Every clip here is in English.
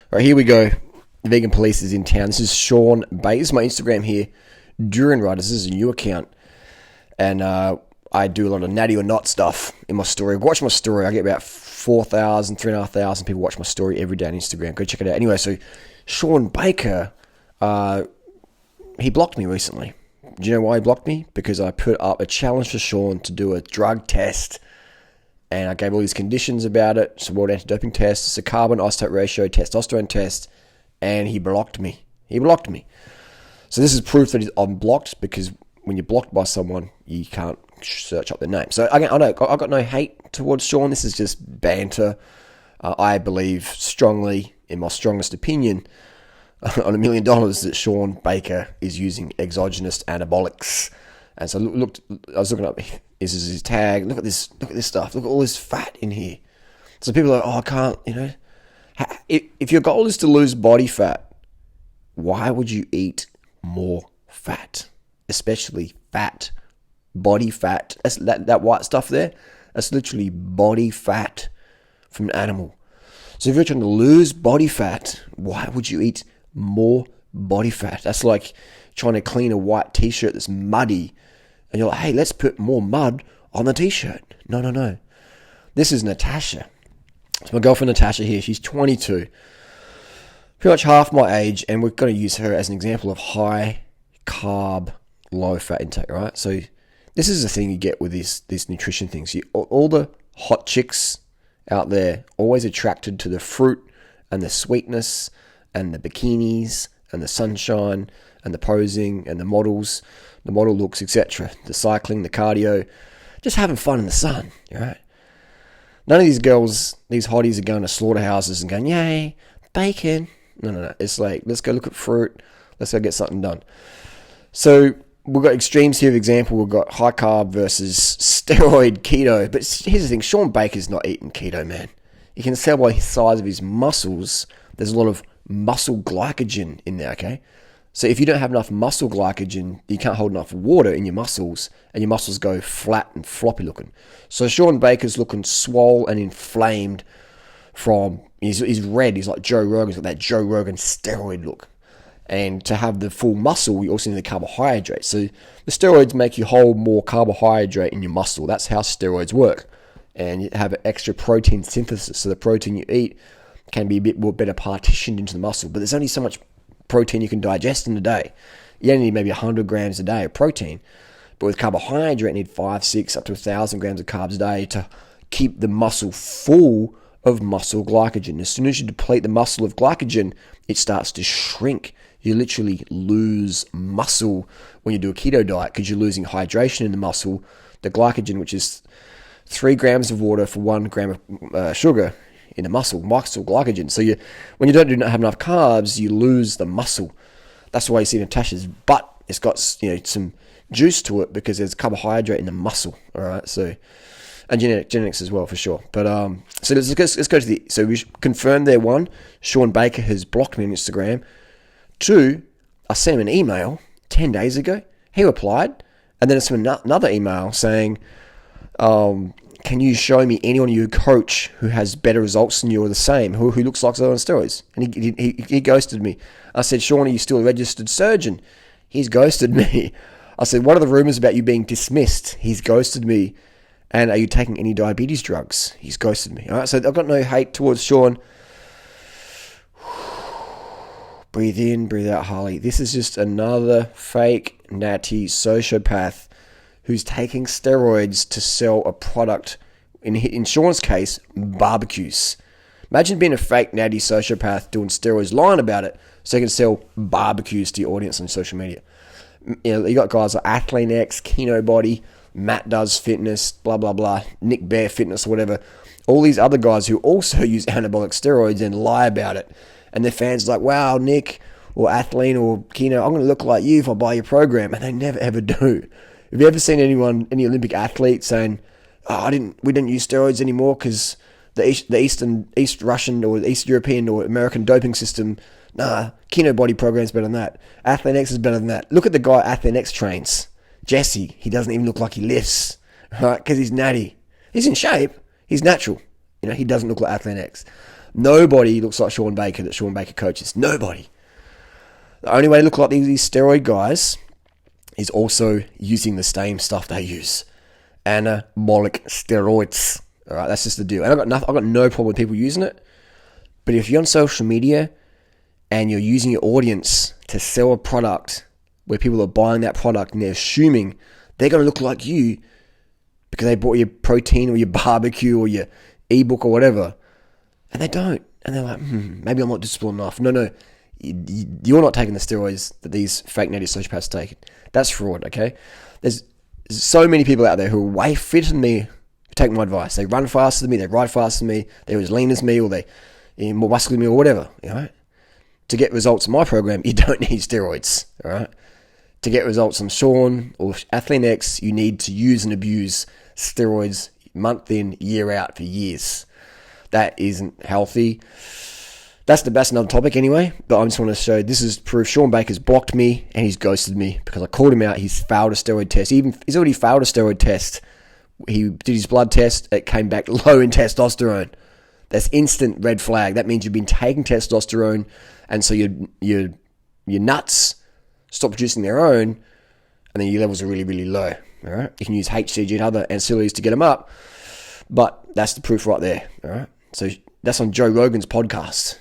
All right, here we go. The vegan police is in town. This is Shawn Baker. This is my Instagram here. Durianrider. This is a new account. And I do a lot of natty or not stuff in my story. Watch my story. I get about 4,000, 3,500 people watch my story every day on Instagram. Go check it out. Anyway, so Shawn Baker, he blocked me recently. Do you know why he blocked me? Because I put up a challenge for Shawn to do a drug test. And I gave all these conditions about it. It's a world anti-doping test. It's a carbon isotope ratio testosterone test. And he blocked me. So this is proof that I'm blocked, because when you're blocked by someone, you can't search up their name. So I know I've got no hate towards Shawn. This is just banter. I believe strongly, in my strongest opinion, on $1 million, that Shawn Baker is using exogenous anabolics. And so I was looking up, this is his tag. Look at this stuff. Look at all this fat in here. So people are like, oh, I can't, If your goal is to lose body fat, why would you eat more fat? Especially fat, body fat. That white stuff there, that's literally body fat from an animal. So if you're trying to lose body fat, why would you eat more body fat? That's like trying to clean a white t-shirt that's muddy, and you're like, hey, let's put more mud on the t-shirt. No. This is Natasha. It's my girlfriend Natasha here. She's 22. Pretty much half my age, and we're going to use her as an example of high carb, low fat intake, right? So this is the thing you get with these nutrition things. All the hot chicks out there always attracted to the fruit and the sweetness and the bikinis and the sunshine and the posing and the models, the model looks, etc. The cycling, the cardio, just having fun in the sun, right? None of these girls, these hotties, are going to slaughterhouses and going, yay, bacon. No. It's like, let's go look at fruit. Let's go get something done. So we've got extremes here. For example, we've got high carb versus steroid keto. But here's the thing. Shawn Baker's not eating keto, man. You can tell by the size of his muscles, there's a lot of muscle glycogen in there, okay? So if you don't have enough muscle glycogen, you can't hold enough water in your muscles, and your muscles go flat and floppy looking. So Shawn Baker's looking swole and inflamed from, he's red, he's like Joe Rogan, he's got that Joe Rogan steroid look. And to have the full muscle, you also need the carbohydrate. So the steroids make you hold more carbohydrate in your muscle. That's how steroids work. And you have an extra protein synthesis. So the protein you eat can be a bit more better partitioned into the muscle. But there's only so much protein you can digest in a day. You only need maybe 100 grams a day of protein. But with carbohydrate, you need 5, 6, up to 1,000 grams of carbs a day to keep the muscle full of muscle glycogen. As soon as you deplete the muscle of glycogen, it starts to shrink. You literally lose muscle when you do a keto diet, because you're losing hydration in the muscle. The glycogen, which is 3 grams of water for 1 gram of sugar in the muscle glycogen. So when you don't have enough carbs, you lose the muscle. That's why you see Natasha's butt. It's got some juice to it, because there's carbohydrate in the muscle. All right, so and genetics as well, for sure. But so let's go to so we confirmed there. 1, Shawn Baker has blocked me on Instagram. 2, I sent him an email 10 days ago. He replied, and then I sent another email saying, can you show me anyone you coach who has better results than you, or the same, who looks like they're on steroids? And he ghosted me. I said, Shawn, are you still a registered surgeon? He's ghosted me. I said, what are the rumors about you being dismissed? He's ghosted me. And are you taking any diabetes drugs? He's ghosted me. All right, so I've got no hate towards Shawn. Breathe in, breathe out, Harley. This is just another fake, natty sociopath who's taking steroids to sell a product. In Shawn's case, barbecues. Imagine being a fake, natty sociopath doing steroids, lying about it, so you can sell barbecues to your audience on social media. You got guys like Athlete X, Kino Body, Matt Does Fitness, blah, blah, blah, Nick Bear Fitness, whatever. All these other guys who also use anabolic steroids and lie about it. And their fans are like, wow, Nick or Athlete or Kino, I'm going to look like you if I buy your program. And they never, ever do. Have you ever seen any Olympic athlete saying, we didn't use steroids anymore because the East Russian or East European or American doping system, Kino Body program's better than that. Athlete X is better than that. Look at the guy Athlete X trains. Jesse, he doesn't even look like he lifts, right? Because he's natty. He's in shape. He's natural. He doesn't look like Athlete X. Nobody looks like Shawn Baker that Shawn Baker coaches. Nobody. The only way to look like these steroid guys is also using the same stuff they use. Anabolic steroids. All right, that's just the deal. And I've got no problem with people using it. But if you're on social media and you're using your audience to sell a product where people are buying that product and they're assuming they're going to look like you because they bought your protein or your barbecue or your ebook or whatever, and they don't. And they're like, maybe I'm not disciplined enough. No. You're not taking the steroids that these fake native sociopaths take. That's fraud, okay? There's so many people out there who are way fitter than me who take my advice. They run faster than me, they ride faster than me, they're as lean as me, or they're more muscular than me, or whatever, you know? To get results in my program, you don't need steroids, all right? To get results on Shawn or Athlete X, you need to use and abuse steroids month in, year out for years. That isn't healthy. That's another topic anyway, but I just want to show this is proof. Shawn Baker's blocked me and he's ghosted me because I called him out. He's failed a steroid test. He's already failed a steroid test. He did his blood test. It came back low in testosterone. That's instant red flag. That means you've been taking testosterone, and so your nuts stop producing their own, and then your levels are really, really low. All right, you can use HCG and other ancillaries to get them up, but that's the proof right there. All right, so that's on Joe Rogan's podcast.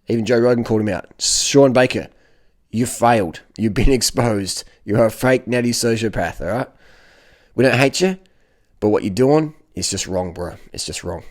Even Joe Rogan called him out. Shawn Baker, you failed. You've been exposed. You're a fake natty sociopath. All right, we don't hate you, but what you're doing is just wrong, bro. It's just wrong.